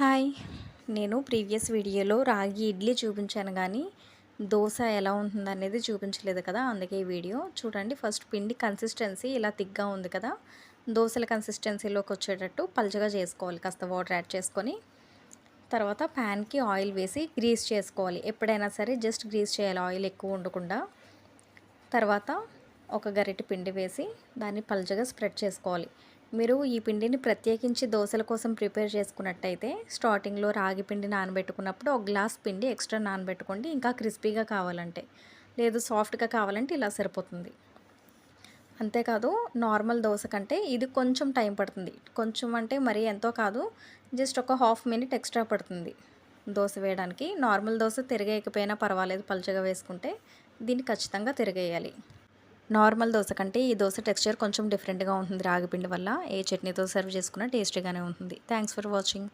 Hi. నేను previous వీడియోలో రాగి ఇడ్లీ చూపించాను గానీ, దోస ఎలా ఉంటుందనేది చూపించలేదు కదా! అందుకే ఈ వీడియో. చూడండి, ఫస్ట్ పిండి కన్సిస్టెన్సీ ఇలా థిక్‌గా ఉంది కదా! దోసల కన్సిస్టెన్సీలోకొచ్చేటట్టు పల్చగా చేసుకోవాలి. కాస్త వాటర్ యాడ్ చేసుకొని, తర్వాత ప్యాన్‌కి ఆయిల్ వేసి గ్రీస్ చేసుకోవాలి. ఎప్పుడైనా సరే జస్ట్ గ్రీస్ చేయాలి, ఆయిల్ ఎక్కువ ఉండకుండా. తర్వాత ఒక గరిటె పిండి వేసి దాన్ని పల్చగా స్ప్రెడ్ చేసుకోవాలి. మీరు ఈ పిండిని ప్రత్యేకించి దోసల కోసం ప్రిపేర్ చేసుకున్నట్టయితే స్టార్టింగ్‌లో రాగి పిండి నానబెట్టుకున్నప్పుడు ఒక గ్లాస్ పిండి ఎక్స్ట్రా నానబెట్టుకోండి, ఇంకా క్రిస్పీగా కావాలంటే. లేదు సాఫ్ట్‌గా కావాలంటే ఇలా సరిపోతుంది. అంతేకాదు, నార్మల్ దోస కంటే ఇది కొంచెం టైం పడుతుంది. కొంచెం అంటే మరీ ఎంతో కాదు, జస్ట్ ఒక హాఫ్ మినిట్ ఎక్స్ట్రా పడుతుంది దోస వేయడానికి. నార్మల్ దోస తిరగేయకపోయినా పర్వాలేదు, పల్చగా వేసుకుంటే. దీన్ని ఖచ్చితంగా తిరగేయాలి. నార్మల్ దోస కంటే ఈ దోస టెక్స్చర్ కొంచెం డిఫరెంట్‌గా ఉంటుంది రాగి పిండి వల్ల. ఏ చట్నీతో సర్వ్ చేసుకున్నా టేస్టీగానే ఉంటుంది. Thanks for watching.